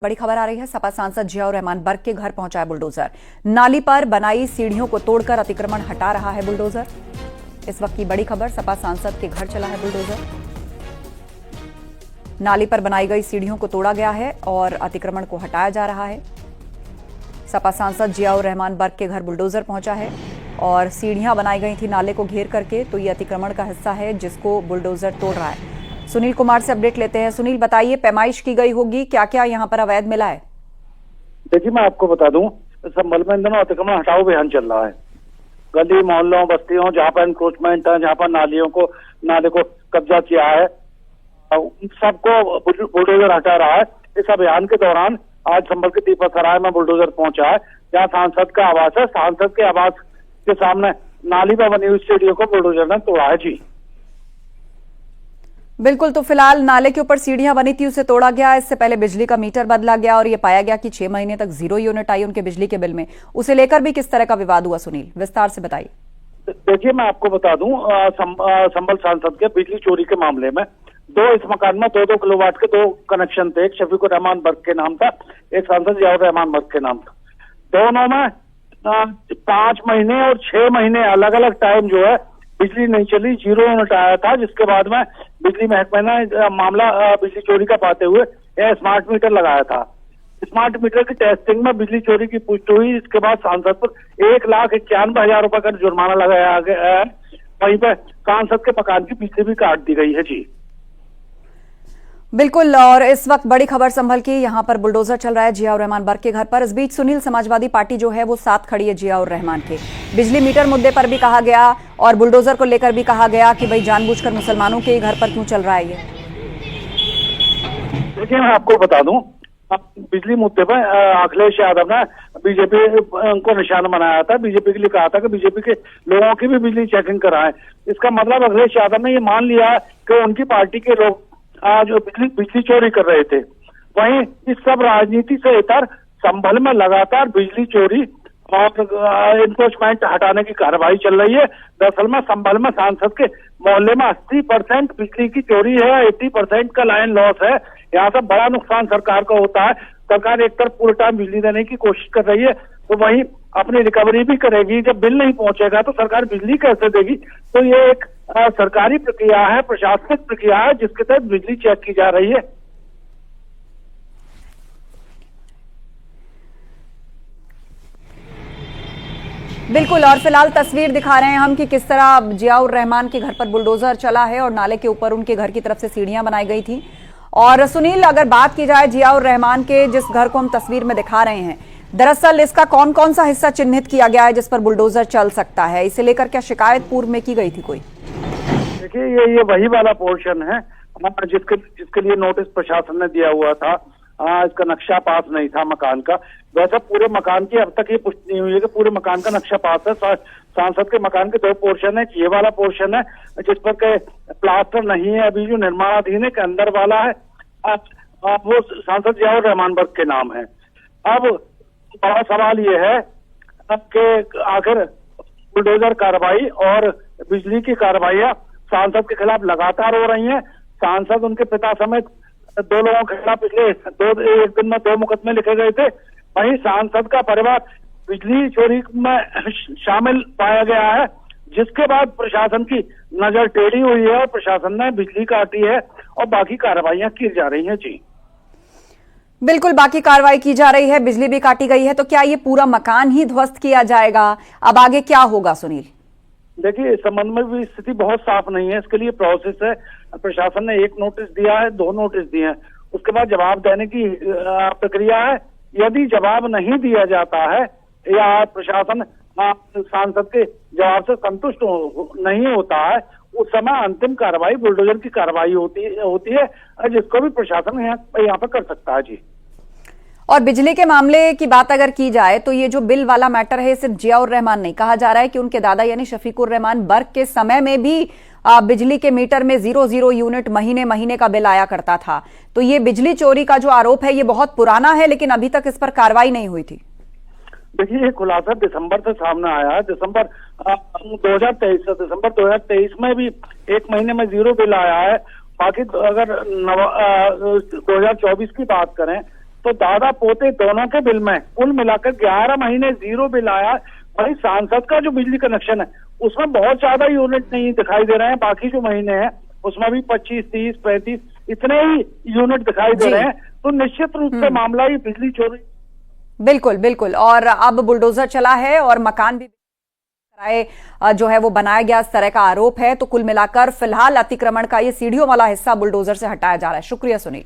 बड़ी खबर आ रही है। सपा सांसद जियाउर रहमान बर्क के घर पहुंचा है बुलडोजर। नाली पर बनाई सीढ़ियों को तोड़कर अतिक्रमण हटा रहा है बुलडोजर। इस वक्त की बड़ी खबर, सपा सांसद के घर चला है बुलडोजर। नाली पर बनाई गई सीढ़ियों को तोड़ा गया है और अतिक्रमण को हटाया जा रहा है। सपा सांसद जियाउर रहमान बर्क के घर बुलडोजर पहुंचा है और सीढ़ियां बनाई गई थी नाले को घेर करके, तो ये अतिक्रमण का हिस्सा है जिसको बुलडोजर तोड़ रहा है। सुनील कुमार से अपडेट लेते हैं। सुनील, बताइए, पैमाइश की गई होगी, क्या क्या यहाँ पर अवैध मिला है? देखिए, मैं आपको बता दूं, संभल में इन दिनों अतिक्रमण हटाओ अभियान चल रहा है। गली मोहल्लों बस्तियों जहाँ पर एनक्रोचमेंट है, जहाँ पर नाले को कब्जा किया है, सबको बुलडोजर हटा रहा है। इस अभियान के दौरान आज संभल के दीपकसराय में बुलडोजर पहुंचा है, जहाँ सांसद का आवास है। सांसद के आवास के सामने नाली पर बनी हुई सीढ़ियों को बुलडोजर ने तोड़ा है। जी बिल्कुल, तो फिलहाल नाले के ऊपर सीढ़ियां बनी थी, उसे तोड़ा गया। इससे पहले बिजली का मीटर बदला गया और ये पाया गया कि 6 महीने तक 0 यूनिट आई उनके बिजली के बिल में। उसे लेकर भी किस तरह का विवाद हुआ? सुनील, विस्तार से बताइए। देखिए, मैं आपको बता दूं, संभल सांसद के बिजली चोरी के मामले में इस मकान में 2-2 किलोवाट के 2 कनेक्शन थे। एक शफीकुर रहमान बर्क के नाम था, एक सांसद जियाउर रहमान बर्क के नाम था। दोनों में 5 महीने और 6 महीने अलग अलग टाइम जो है बिजली नहीं चली, 0 यूनिट आया था। जिसके बाद में बिजली महकमे ने मामला बिजली चोरी का पाते हुए स्मार्ट मीटर लगाया था। स्मार्ट मीटर की टेस्टिंग में बिजली चोरी की पुष्टि हुई। इसके बाद सांसद पर 1,91,000 रुपए का जुर्माना लगाया गया है। वहीं पर सांसद के मकान की बिजली भी काट दी गई है। जी बिल्कुल, और इस वक्त बड़ी खबर संभल की, यहां पर बुलडोजर चल रहा है जियाउर रहमान बर्क के घर पर। इस बीच सुनील, समाजवादी पार्टी जो है वो साथ खड़ी है जियाउर रहमान के। बिजली मीटर मुद्दे पर भी कहा गया और बुलडोजर को लेकर भी कहा गया कि भाई जानबूझकर मुसलमानों के घर पर क्यों चल रहा है ये? देखिए, मैं आपको बता दूं, बिजली मुद्दे पर अखिलेश यादव ने बीजेपी को निशाना बनाया था। बीजेपी के लिए कहा था कि बीजेपी के लोगों की भी बिजली चेकिंग कराएं। इसका मतलब अखिलेश यादव ने ये मान लिया कि उनकी पार्टी के लोग जो बिजली चोरी कर रहे थे। वहीं इस सब राजनीति से इतर संभल में लगातार बिजली चोरी और एनक्रोचमेंट हटाने की कार्रवाई चल रही है। दरअसल में संभल में सांसद के मोहल्ले में 80% बिजली की चोरी है, 80% का लाइन लॉस है। यहाँ से बड़ा नुकसान सरकार का होता है। सरकार एक तरफ पूरे टाइम बिजली देने की कोशिश कर रही है, तो वहीं अपनी रिकवरी भी करेगी। जब बिल नहीं पहुंचेगा तो सरकार बिजली कैसे देगी? तो ये एक सरकारी प्रक्रिया है, प्रशासनिक प्रक्रिया है, जिसके तहत बिजली चेक की जा रही है। बिल्कुल, और फिलहाल तस्वीर दिखा रहे हैं हम कि किस तरह जियाउर रहमान के घर पर बुलडोजर चला है और नाले के ऊपर उनके घर की तरफ से सीढ़ियां बनाई गई थी। और सुनील, अगर बात की जाए जियाउर रहमान के जिस घर को हम तस्वीर में दिखा रहे हैं, दरअसल इसका कौन कौन सा हिस्सा चिन्हित किया गया है जिस पर बुलडोजर चल सकता है? इसे लेकर क्या शिकायत पूर्व में की गई थी कोई? देखिए, ये वही वाला पोर्शन है जिसके लिए नोटिस प्रशासन ने दिया हुआ था। इसका नक्शा पास नहीं था मकान का। वैसे पूरे मकान की अब तक ये पुष्टि नहीं हुई है कि पूरे मकान का नक्शा पास है। सांसद के मकान के 2 पोर्शन है। ये वाला पोर्शन है जिस पर के प्लास्टर नहीं है, अभी जो निर्माणाधीन है, के अंदर वाला है, वो सांसद जियाउर रहमान बर्क के नाम है। अब बड़ा सवाल ये है कि आखिर बुलडोजर कार्रवाई और बिजली की कार्रवाइयां सांसद के खिलाफ लगातार हो रही हैं। सांसद, उनके पिता समेत 2 लोगों के खिलाफ पिछले एक दिन में 2 मुकदमे लिखे गए थे। वहीं सांसद का परिवार बिजली चोरी में शामिल पाया गया है, जिसके बाद प्रशासन की नजर टेढ़ी हुई है और प्रशासन ने बिजली काटी है और बाकी कार्रवाइयां की जा रही हैं। जी बिल्कुल, बाकी कार्रवाई की जा रही है, बिजली भी काटी गई है। तो क्या ये पूरा मकान ही ध्वस्त किया जाएगा? अब आगे क्या होगा सुनील? देखिए, इस संबंध में भी स्थिति बहुत साफ नहीं है। इसके लिए प्रोसेस है। प्रशासन ने 1 नोटिस दिया है, 2 नोटिस दिए हैं, उसके बाद जवाब देने की प्रक्रिया है। यदि जवाब नहीं दिया जाता है या प्रशासन सांसद के जवाब से संतुष्ट नहीं होता है, उस समय अंतिम कार्रवाई बुलडोजर की कार्रवाई होती है, जिसको भी प्रशासन यहाँ पर कर सकता है। जी और बिजली के मामले की बात अगर की जाए तो ये जो बिल वाला मैटर है, सिर्फ जियाउर रहमान नहीं, कहा जा रहा है कि उनके दादा यानी शफीकुर रहमान बर्क के समय में भी बिजली के मीटर में 0 यूनिट महीने का बिल आया करता था। तो ये बिजली चोरी का जो आरोप है ये बहुत पुराना है, लेकिन अभी तक इस पर कार्रवाई नहीं हुई थी। देखिए, ये खुलासा दिसंबर से सामने आया है। दिसंबर 2023 में भी 1 महीने में 0 बिल आया है। बाकी अगर 2024 की बात करें तो दादा पोते दोनों के बिल में कुल मिलाकर 11 महीने जीरो बिल आया। भाई सांसद का जो बिजली कनेक्शन है उसमें बहुत ज्यादा यूनिट नहीं दिखाई दे रहे हैं, बाकी जो महीने हैं उसमें भी 25, 30, 35 इतने ही यूनिट दिखाई दे रहे हैं। तो निश्चित रूप से मामला ये बिजली चोरी। बिल्कुल बिल्कुल। और अब बुलडोजर चला है और मकान भी कराए जो है वो बनाया गया, इस तरह का आरोप है। तो कुल मिलाकर फिलहाल अतिक्रमण का ये सीढ़ियों वाला हिस्सा बुलडोजर से हटाया जा रहा है। शुक्रिया सुनील।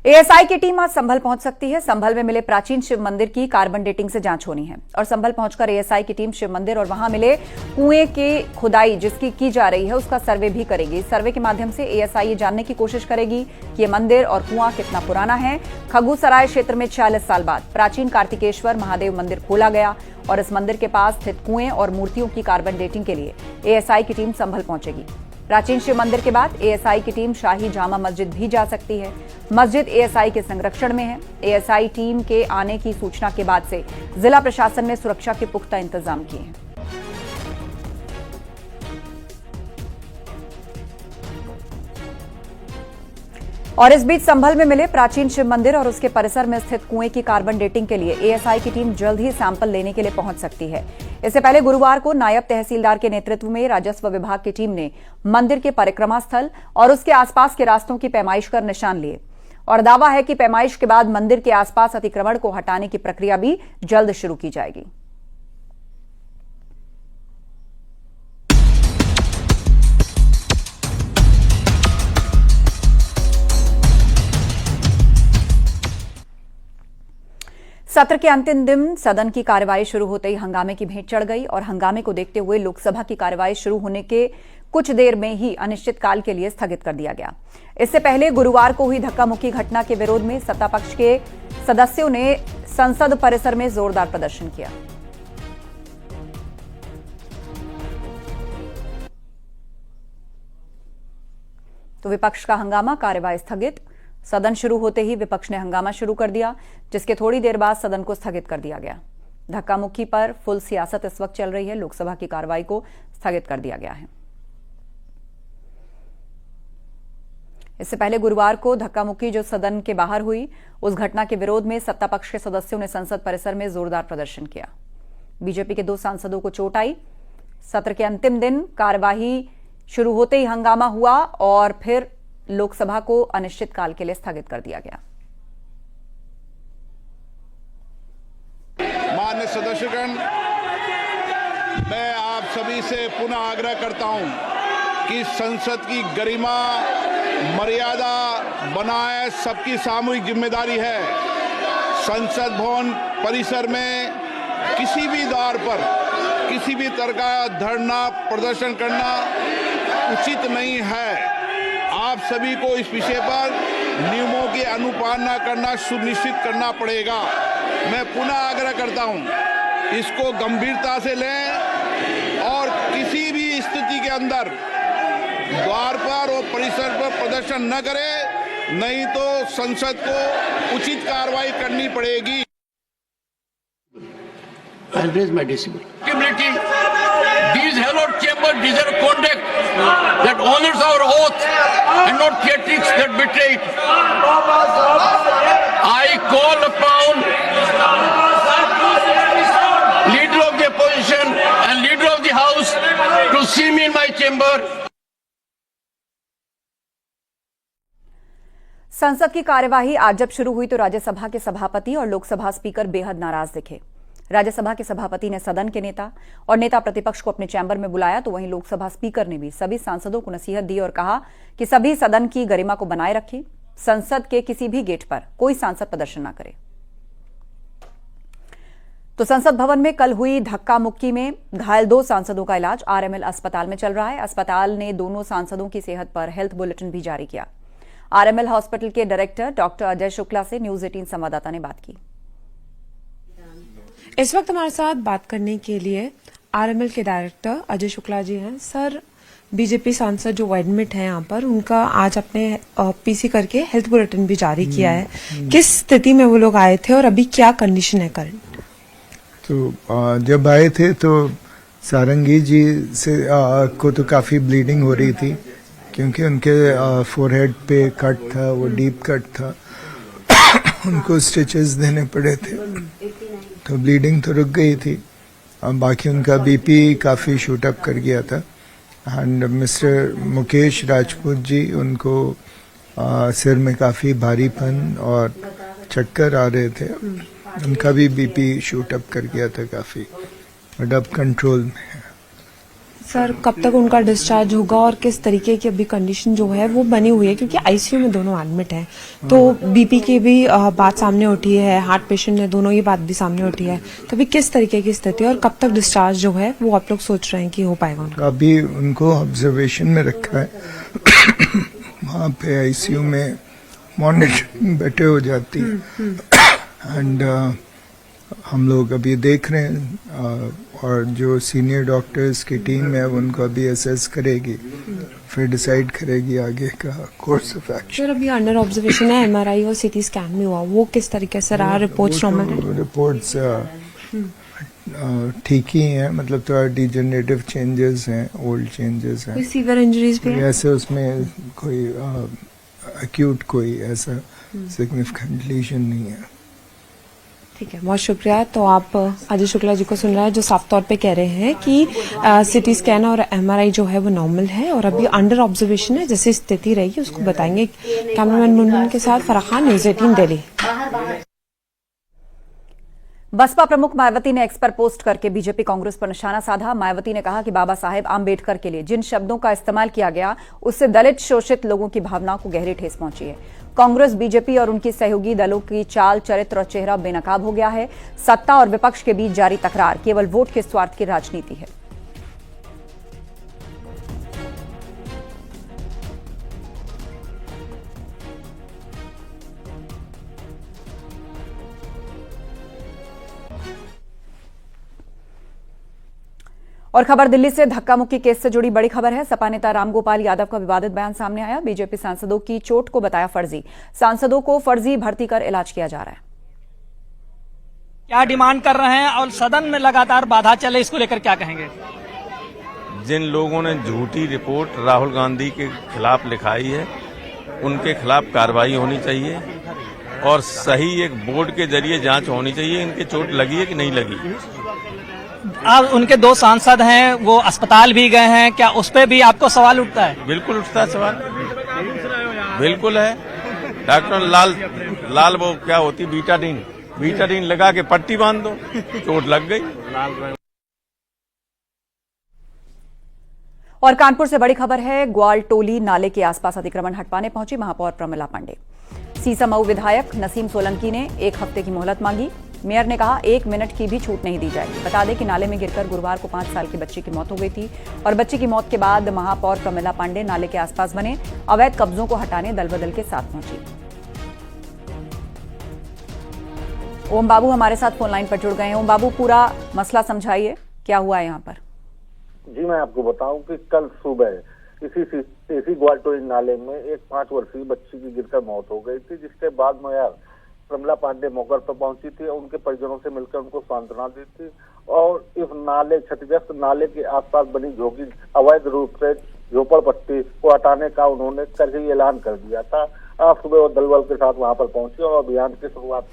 एएसआई की टीम आज संभल पहुंच सकती है। संभल में मिले प्राचीन शिव मंदिर की कार्बन डेटिंग से जांच होनी है और संभल पहुंचकर एएसआई की टीम शिव मंदिर और वहां मिले कुएं की खुदाई जिसकी की जा रही है उसका सर्वे भी करेगी। इस सर्वे के माध्यम से एएसआई ये जानने की कोशिश करेगी कि ये मंदिर और कुआं कितना पुराना है। खगूसराय क्षेत्र में 46 साल बाद प्राचीन कार्तिकेश्वर महादेव मंदिर खोला गया और इस मंदिर के पास स्थित कुएं और मूर्तियों की कार्बन डेटिंग के लिए एएसआई की टीम संभल पहुंचेगी। प्राचीन शिव मंदिर के बाद एएसआई की टीम शाही जामा मस्जिद भी जा सकती है। मस्जिद एएसआई के संरक्षण में है। एएसआई टीम के आने की सूचना के बाद से जिला प्रशासन ने सुरक्षा के पुख्ता इंतजाम किए हैं। और इस बीच संभल में मिले प्राचीन शिव मंदिर और उसके परिसर में स्थित कुएं की कार्बन डेटिंग के लिए एएसआई की टीम जल्द ही सैंपल लेने के लिए पहुंच सकती है। इससे पहले गुरुवार को नायब तहसीलदार के नेतृत्व में राजस्व विभाग की टीम ने मंदिर के परिक्रमा स्थल और उसके आसपास के रास्तों की पैमाइश कर निशान लिए और दावा है कि पैमाइश के बाद मंदिर के आसपास अतिक्रमण को हटाने की प्रक्रिया भी जल्द शुरू की जाएगी। सत्र के अंतिम दिन सदन की कार्यवाही शुरू होते ही हंगामे की भेंट चढ़ गई और हंगामे को देखते हुए लोकसभा की कार्यवाही शुरू होने के कुछ देर में ही अनिश्चितकाल के लिए स्थगित कर दिया गया। इससे पहले गुरुवार को हुई धक्का मुक्की घटना के विरोध में सत्ता पक्ष के सदस्यों ने संसद परिसर में जोरदार प्रदर्शन किया। तो विपक्ष का हंगामा, कार्यवाही स्थगित। सदन शुरू होते ही विपक्ष ने हंगामा शुरू कर दिया, जिसके थोड़ी देर बाद सदन को स्थगित कर दिया गया। धक्का मुक्की पर फुल सियासत इस वक्त चल रही है। लोकसभा की कार्रवाई को स्थगित कर दिया गया है। इससे पहले गुरुवार को धक्का मुक्की जो सदन के बाहर हुई, उस घटना के विरोध में सत्ता पक्ष के सदस्यों ने संसद परिसर में जोरदार प्रदर्शन किया। बीजेपी के 2 सांसदों को चोट आई। सत्र के अंतिम दिन कार्यवाही शुरू होते ही हंगामा हुआ और फिर लोकसभा को अनिश्चितकाल के लिए स्थगित कर दिया गया। माननीय सदस्यगण, मैं आप सभी से पुनः आग्रह करता हूं कि संसद की गरिमा मर्यादा बनाए सबकी सामूहिक जिम्मेदारी है। संसद भवन परिसर में किसी भी द्वार पर किसी भी तरह का धरना प्रदर्शन करना उचित नहीं है। आप सभी को इस विषय पर नियमों की अनुपालना करना सुनिश्चित करना पड़ेगा। मैं पुनः आग्रह करता हूं, इसको गंभीरता से लें और किसी भी स्थिति के अंदर द्वार पर और परिसर पर प्रदर्शन न करें, नहीं तो संसद को उचित कार्रवाई करनी पड़ेगी। I'll raise my decibel. These hallowed chambers deserve conduct that honors our oath and not theatrics that betray it. I call upon leader of the opposition and leader of the house to see me in my chamber. संसद की कार्यवाही आज जब शुरू हुई तो राज्यसभा के सभापति और लोकसभा स्पीकर बेहद नाराज दिखे। राज्यसभा के सभापति ने सदन के नेता और नेता प्रतिपक्ष को अपने चैम्बर में बुलाया, तो वहीं लोकसभा स्पीकर ने भी सभी सांसदों को नसीहत दी और कहा कि सभी सदन की गरिमा को बनाए रखें। संसद के किसी भी गेट पर कोई सांसद प्रदर्शन न करे। तो संसद भवन में कल हुई धक्का मुक्की में घायल 2 सांसदों का इलाज आरएमएल अस्पताल में चल रहा है। अस्पताल ने दोनों सांसदों की सेहत पर हेल्थ बुलेटिन भी जारी किया। आरएमएल हॉस्पिटल के डायरेक्टर डॉक्टर अजय शुक्ला से न्यूज 18 संवाददाता ने बात की। इस वक्त हमारे साथ बात करने के लिए आरएमएल के डायरेक्टर अजय शुक्ला जी हैं। सर, बीजेपी सांसद जो एडमिट है यहाँ पर, उनका आज अपने पीसी करके हेल्थ बुलेटिन भी जारी किया है। किस स्थिति में वो लोग आए थे और अभी क्या कंडीशन है करंट? तो जब आए थे तो सारंगी जी से को तो काफ़ी ब्लीडिंग हो रही थी क्योंकि उनके फोरहेड पे कट था, वो डीप कट था। उनको स्टिचेस देने पड़े थे तो ब्लीडिंग तो रुक गई थी। बाकी उनका बीपी काफ़ी शूट अप कर गया था। एंड मिस्टर मुकेश राजपूत जी, उनको सिर में काफ़ी भारीपन और चक्कर आ रहे थे। उनका भी बीपी शूट अप कर गया था काफ़ी, बट अब कंट्रोल में है। सर कब तक उनका डिस्चार्ज होगा और किस तरीके की अभी कंडीशन जो है वो बनी हुई है, क्योंकि आईसीयू में दोनों एडमिट हैं, तो बीपी की भी बात सामने उठी है, हार्ट पेशेंट है, दोनों ये बात भी सामने उठी है, तो अभी किस तरीके की स्थिति है और कब तक डिस्चार्ज जो है वो आप लोग सोच रहे हैं कि हो पाएगा उनका? अभी उनको ऑब्जर्वेशन में रखा है। वहाँ पे आईसीयू में मॉनिटरिंग बेटर हो जाती है। एंड हम लोग अभी देख रहे हैं और जो सीनियर डॉक्टर्स की टीम है उनको अभी असेस करेगी, फिर डिसाइड करेगी आगे का कोर्स ऑफ एक्शन। सर अभी अंडर ऑब्जर्वेशन है, एमआरआई और सीटी स्कैन भी हुआ, वो किस तरीके से रहा? रिपोर्ट्स नॉर्मल है? रिपोर्ट्स ठीक ही हैं, मतलब थोड़ा डिजेनरेटिव चेंजेस हैं, ओल्ड चेंजेस हैं। कोई सीवियर इंजरीज भी है? ऐसे उसमें कोई एक्यूट कोई ऐसा सिग्निफिकेंट लीजन नहीं है। ठीक है, बहुत शुक्रिया। तो आप अजय शुक्ला जी को सुन रहे हैं जो साफ तौर पे कह रहे हैं कि सीटी स्कैन और एमआरआई जो है वो नॉर्मल है और अभी अंडर ऑब्जर्वेशन है। जैसी स्थिति रहेगी उसको बताएंगे। कैमरामैन मुनमुन के साथ फराह खान, न्यूज़ 18 दिल्ली। बसपा प्रमुख मायावती ने एक्स पर पोस्ट करके बीजेपी कांग्रेस पर निशाना साधा। मायावती ने कहा कि बाबा साहेब आम्बेडकर के लिए जिन शब्दों का इस्तेमाल किया गया उससे दलित शोषित लोगों की भावनाओं को गहरी ठेस पहुंची है। कांग्रेस, बीजेपी और उनकी सहयोगी दलों की चाल, चरित्र और चेहरा बेनकाब हो गया है। सत्ता और विपक्ष के बीच जारी तकरार केवल वोट के स्वार्थ की राजनीति है। और खबर दिल्ली से, धक्का मुक्की केस से जुड़ी बड़ी खबर है। सपा नेता रामगोपाल यादव का विवादित बयान सामने आया। बीजेपी सांसदों की चोट को बताया फर्जी। सांसदों को फर्जी भर्ती कर इलाज किया जा रहा है। क्या डिमांड कर रहे हैं और सदन में लगातार बाधा चले, इसको लेकर क्या कहेंगे? जिन लोगों ने झूठी रिपोर्ट राहुल गांधी के खिलाफ लिखाई है उनके खिलाफ कार्रवाई होनी चाहिए और सही एक बोर्ड के जरिए जांच होनी चाहिए इनके चोट लगी है कि नहीं लगी। अब उनके 2 सांसद हैं, वो अस्पताल भी गए हैं, क्या उस पर भी आपको सवाल उठता है? बिल्कुल उठता है सवाल, बिल्कुल है। डॉक्टर लाल वो क्या होती बीटाडीन लगा के पट्टी बांध दो, चोट लग गई। और कानपुर से बड़ी खबर है। ग्वालटोली नाले के आसपास अतिक्रमण हटवाने पहुंची महापौर प्रमिला पांडे। सीसामऊ विधायक नसीम सोलंकी ने 1 हफ्ते की मोहलत मांगी। मेयर ने कहा 1 मिनट की भी छूट नहीं दी जाएगी। बता दें कि नाले में गिरकर गुरुवार को 5 साल की बच्ची की मौत हो गई थी और बच्ची की मौत के बाद महापौर प्रमिला पांडे नाले के आसपास बने अवैध कब्जों को हटाने दलबदल के साथ पहुंची। ओम बाबू हमारे साथ फोन लाइन पर जुड़ गए हैं। ओम बाबू, पूरा मसला समझाइए, क्या हुआ है यहाँ पर? जी, मैं आपको बताऊं कि कल सुबह इसी ग्वालटोली नाले में एक 5 वर्षीय बच्ची की गिरकर मौत हो गई थी, जिसके बाद मेयर प्रमिला पांडे मौके पर पहुंची थी और उनके परिजनों से मिलकर उनको सांत्वना दी थी और इस नाले क्षतिग्रस्त नाले के आसपास बनी झोंकी अवैध रूप से झोपड़पट्टी को हटाने का उन्होंने कल ही ऐलान कर दिया था। आज सुबह वो दलबल के साथ वहां पर पहुंची और अभियान की शुरुआत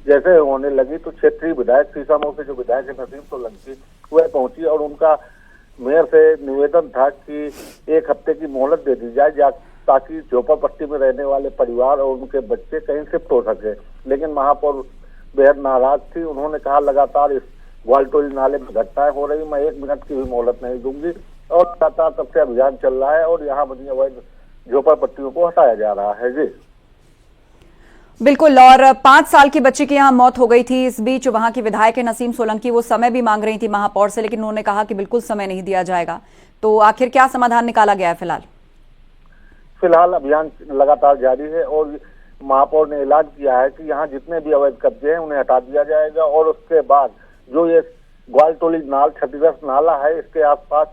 जैसे होने लगी तो क्षेत्रीय विधायक सीसामऊ से जो विधायक है नसीम सोलंकी वह पहुंची और उनका मेयर से निवेदन था कि 1 हफ्ते की मोहलत दे दी जाए ताकि झोपड़पट्टी में रहने वाले परिवार और उनके बच्चे कहीं शिफ्ट हो सके। लेकिन महापौर बेहद नाराज थी। उन्होंने कहा लगातार इस ग्वालटोली नाले में घटनाएं हो रही, मैं 1 मिनट की भी मोहलत नहीं दूंगी और लगातार तब से अभियान चल रहा है और यहाँ बनी अवैध झोपड़पट्टियों को हटाया जा रहा है। जी बिल्कुल। और 5 साल की बच्ची की यहाँ मौत हो गई थी। इस बीच वहां की विधायक नसीम सोलंकी वो समय भी मांग रही थी महापौर से, लेकिन उन्होंने कहा कि बिल्कुल समय नहीं दिया जाएगा। तो आखिर क्या समाधान निकाला गया है? फिलहाल अभियान लगातार जारी है और महापौर ने ऐलान किया है कि यहाँ जितने भी अवैध कब्जे हैं उन्हें हटा दिया जाएगा और उसके बाद जो ये ग्वालटोली नाल क्षतिग्रस्त नाला है इसके आसपास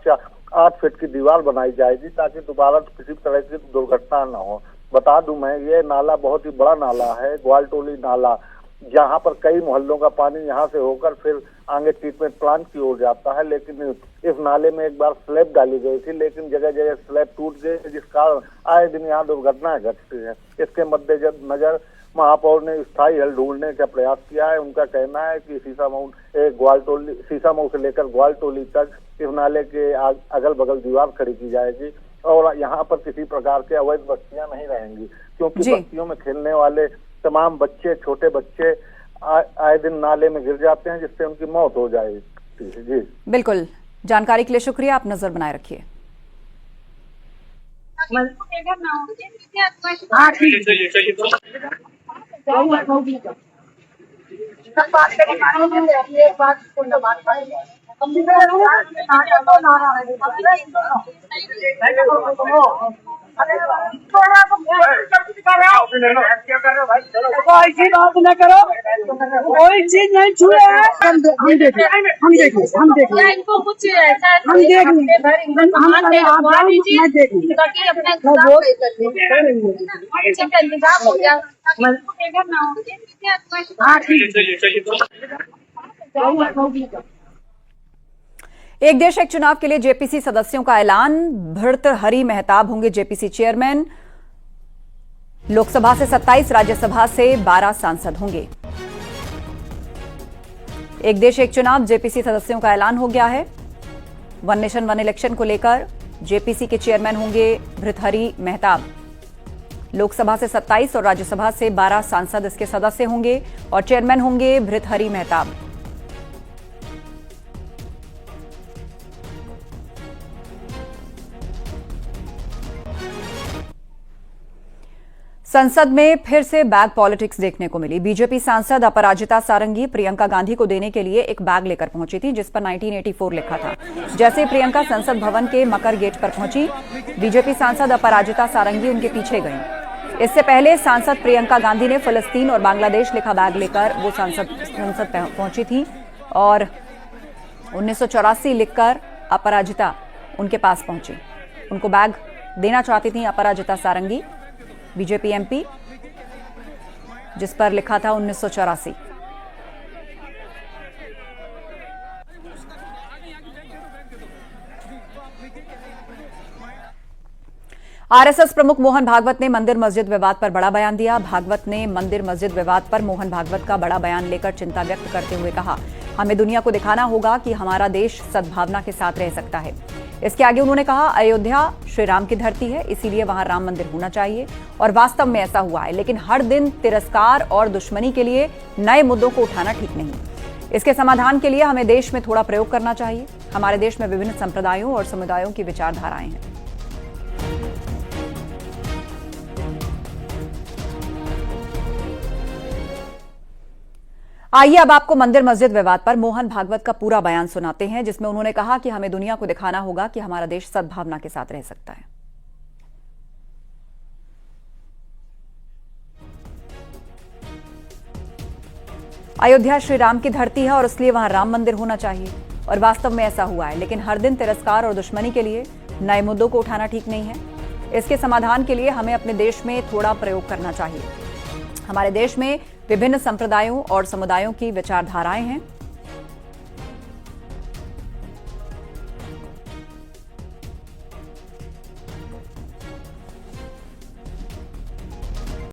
8 फीट की दीवार बनाई जाएगी ताकि दोबारा किसी तरह की दुर्घटना न हो। बता दूं मैं, ये नाला बहुत ही बड़ा नाला है, ग्वालटोली नाला, जहाँ पर कई मोहल्लों का पानी यहाँ से होकर फिर आगे ट्रीटमेंट प्लांट की ओर जाता है। लेकिन इस नाले में एक बार स्लैब डाली गई थी, लेकिन जगह जगह स्लैब टूट गए, जिस कारण आए दिन यहाँ दुर्घटनाएं घटती है। इसके मद्देनजर महापौर ने स्थायी हल ढूंढने का प्रयास किया है। उनका कहना है कि सीसामऊ से लेकर ग्वालटोली तक इस नाले के अगल बगल दीवार खड़ी की जाएगी और यहाँ पर किसी प्रकार के अवैध बस्तियां नहीं रहेंगी, क्योंकि बस्तियों में खेलने वाले तमाम बच्चे, छोटे बच्चे आए दिन नाले में गिर जाते हैं, जिससे उनकी मौत हो जाएगी। जी बिल्कुल, जानकारी के लिए शुक्रिया। आप नजर बनाए रखिए। ऐसी बात न करो, कोई चीज नहीं छुए हैं। हम एक देश एक चुनाव के लिए जेपीसी सदस्यों का ऐलान। भर्तृहरि मेहताब होंगे जेपीसी चेयरमैन। लोकसभा से 27, राज्यसभा से 12 सांसद होंगे। एक देश एक चुनाव जेपीसी सदस्यों का ऐलान हो गया है। वन नेशन वन इलेक्शन को लेकर जेपीसी के चेयरमैन होंगे भर्तृहरि मेहताब। लोकसभा से 27 और राज्यसभा से 12 सांसद इसके सदस्य होंगे और चेयरमैन होंगे भर्तृहरि मेहताब। संसद में फिर से बैग पॉलिटिक्स देखने को मिली। बीजेपी सांसद अपराजिता सारंगी प्रियंका गांधी को देने के लिए एक बैग लेकर पहुंची थी, जिस पर 1984 लिखा था। जैसे प्रियंका संसद भवन के मकर गेट पर पहुंची, बीजेपी सांसद अपराजिता सारंगी उनके पीछे गईं। इससे पहले सांसद प्रियंका गांधी ने फिलिस्तीन और बांग्लादेश लिखा बैग लेकर वो संसद पहुंची थी और 1984 लिखकर अपराजिता उनके पास पहुंची। उनको बैग देना चाहती थी अपराजिता सारंगी, बीजेपी एमपी, जिस पर लिखा था 1984। आरएसएस प्रमुख मोहन भागवत ने मंदिर मस्जिद विवाद पर बड़ा बयान दिया। भागवत ने मंदिर मस्जिद विवाद पर मोहन भागवत का बड़ा बयान लेकर चिंता व्यक्त करते हुए कहा, हमें दुनिया को दिखाना होगा कि हमारा देश सद्भावना के साथ रह सकता है। इसके आगे उन्होंने कहा, अयोध्या श्री राम की धरती है, इसीलिए वहां राम मंदिर होना चाहिए और वास्तव में ऐसा हुआ है। लेकिन हर दिन तिरस्कार और दुश्मनी के लिए नए मुद्दों को उठाना ठीक नहीं। इसके समाधान के लिए हमें देश में थोड़ा प्रयोग करना चाहिए। हमारे देश में विभिन्न संप्रदायों और समुदायों की विचारधाराएं हैं। आइए अब आपको मंदिर मस्जिद विवाद पर मोहन भागवत का पूरा बयान सुनाते हैं, जिसमें उन्होंने कहा कि हमें दुनिया को दिखाना होगा कि हमारा देश सद्भावना के साथ रह सकता है। अयोध्या श्री राम की धरती है और इसलिए वहां राम मंदिर होना चाहिए और वास्तव में ऐसा हुआ है। लेकिन हर दिन तिरस्कार और दुश्मनी के लिए नए मुद्दों को उठाना ठीक नहीं है। इसके समाधान के लिए हमें अपने देश में थोड़ा प्रयोग करना चाहिए। हमारे देश में विभिन्न संप्रदायों और समुदायों की विचारधाराएं हैं।